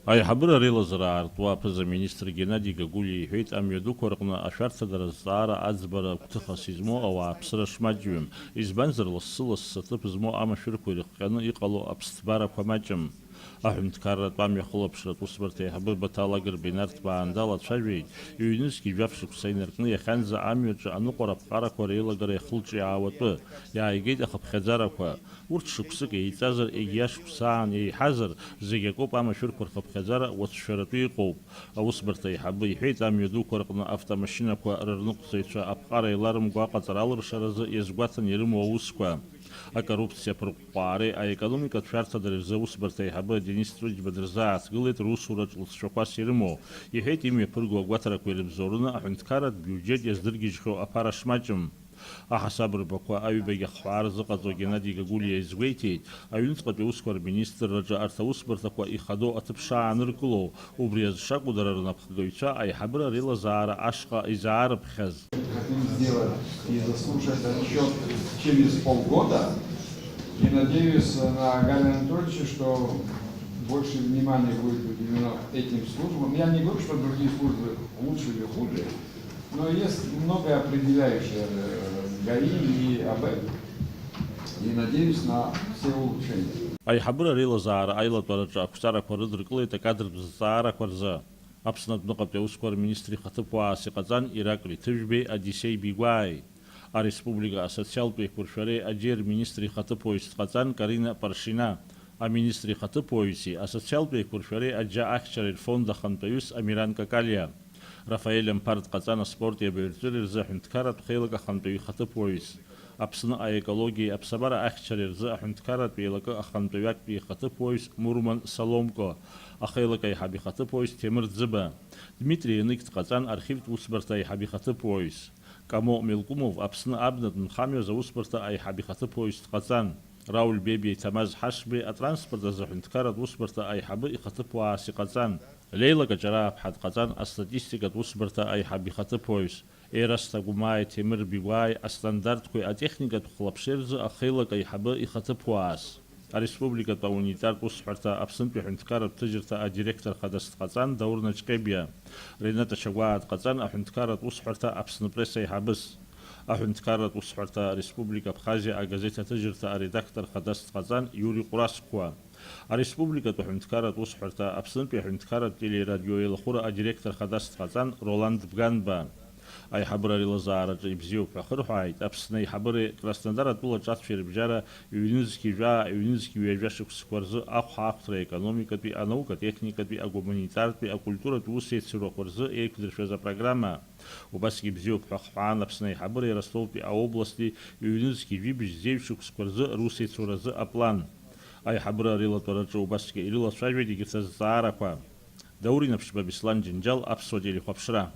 Аиҳабыра реилазараартә аԥыза министр Геннади Гагулиа иҳәеит, амҩадуқәа рҟны ашәарҭадара азҵаара аӡбара гәҭыхас измоу ауааԥсыра шмаҷҩым, избанзар лассы-лассы аҭыԥ змоу амашәырқәа ирыхҟьаны иҟало аԥсҭбарақәа маҷым. Аҳәынҭқарратә амҩахылаԥшратә усбарҭа аиҳабы Баҭал Агрба инарҭбаанда лацәажәеит, иҩнызқьи жәаф-шықәса инаркны иахьанӡа амҩаҿы аныҟәара аԥҟарақәа реилагара иахылҿиаауатәы иааигеит ахыԥхьаӡарақәа. Урҭ шықәсык еиҵазар, егьи ашықәсаан еиҳазар, зегьы акоуп амашәырқәа рхыԥхьаӡара уацәшәаратәы иҟоуп. Аусбарҭа аиҳабы иҳәеит, амҩадуқәа рҟны автомашьынақәа рырныҟәцаҩцәа аԥҟара еиларымго аҟаҵара алыршаразы иазгәаҭан ирымоу аусқәа. Акоррупциа прыҟәҟәаареи аекономикатә шәарҭадареи рзы аусбарҭа аиҳабы Денис Ҭрыџьба дырзааҭгылеит русураҿ лҵшәақәас ирымоу. Иҳәеит, имҩаԥырго агәаҭарақәа ирыбзоураны аҳәынҭқарратә биуџьет иаздыргьежьхьоу аԥара шмаҷым. Аҳасабрбақәа аҩбагьы ахҳәаа рзыҟаҵо Геннади Гагулиа изгәеиҭеит, аҩнуҵҟатәи аусқәа рминистрраҿы арҭ аусбарҭақәа ихадоу аҭыԥ шааныркылоу, убри азы дара рнапхгаҩцәа аиҳабыра реилазаара ашҟа изаарыԥхьаз. Хотим сделать и заслушать отчет через полгода. И надеюсь на Галину Анатольевича, что больше внимания будет уделено этим службам. Я не говорю, что другие службы лучше или хуже, но есть многое определяющее ГАИ и АБ. И надеюсь на все улучшения. Аиҳабыра реилазаара аилатәараҿы ақәҵарақәа рыдыркылеит акадр зҵаарақәа рзы. Аԥсны адәныҟатәи аусқәа рминистр ихаҭыԥуаас иҟаҵан Ираклий Ҭыжәбеи Одиссеи Бигәааи. Ареспублика асоциалтә еиқәыршәареи аџьер министр ихаҭыԥуаҩыс дҟаҵан Карина Паршина. Аминистр ихаҭыԥуаҩси асоциалтә еиқәыршәареи аџьа ахьчареи рфонд ахантәаҩыс Амиран Какалиа. Рафаэль Амԥар дҟаҵан аспорти абаҩрҵәыреи рзы аҳәынҭқарратә хеилак ахантәаҩы ихаҭыԥуаҩыс. Аԥсны аекологиеи аԥсабара ахьчареи рзы аҳәынҭқарратә еилакы ахантәаҩактәи ихаҭыԥуаҩыс Мурман Саломко. Ахеилак аиҳаб ихаҭыԥуаҩыс Темыр Ӡыба. Дмитрий Янык дҟаҵан архивтә усбарҭа аиҳаб ихаҭыԥуаҩыс. Камо Мелкумов Аԥсны абнатә нхамҩаз аусбарҭа аиҳаб ихаҭыԥуаҩыс дҟаҵан. Рауль Бебиа Ҭамаз Ҳашбеи атранспорт азы аҳәынҭқарратә усбарҭа аиҳабы ихаҭыԥуаас иҟаҵан. Леила Каҷарааԥҳа дҟаҵан астатистикатә усбарҭа аиҳаб ихаҭыԥуаҩыс. Ерасҭа Гәымааи Ҭемыр Бигәааи астандартқәеи атехникатә хәлаԥшеи рзы ахеилак аиҳабы ихаҭыԥуаас. Ареспубликатә аунитартә усҳәарҭа Аԥснытәи аҳәынҭқарратә ҭыџьырҭа адиректор хадас дҟаҵан Даур Наҷҟебиа. Рената Шагәаа дҟаҵан аҳәынҭқарратә усҳәарҭа Аԥсны пресс аиҳабыс. Аҳәынҭқарратә усҳәарҭа Республика Абхазиа агазета ҭыџьырҭа аредактор хадас дҟаҵан Иури Ҟәрасқәа. Ареспубликатә аҳәынҭқарратә усҳәарҭа Аԥснытәи аҳәынҭқарратә телерадиоеилахәыра адиректор хадас дҟаҵан Роланд Бганба. Аиҳабыра реилазаараҿы ибзиоуп ҳәа хырҳәааит Аԥсны аиҳабыреи Краснодар атәылаҿы аҭшәа рыбжьара ҩнызқьи ҩажәа шықәсқәа рзы ахәҳахәҭра аекономикатәи, анаукатехникатәи, агуманитартәи, акультуратәи усеицуратәқәа рзы еиқәдыршәаз апрограмма. Убасгьы бзиоуп ҳәа хҳәаан Аԥсны аиҳабыреи Ростовтәи аобласти ҩнызқьи жәибжь шықәсқәа рзы русеицуразы аплан. Аиҳабыра реилатәараҿы убасгьы ирылацәажәеит егьырҭ азҵаарақәа. Даур Инаԥшьба, Беслан Џьынџьал, Аԥсуа телехәаԥшра.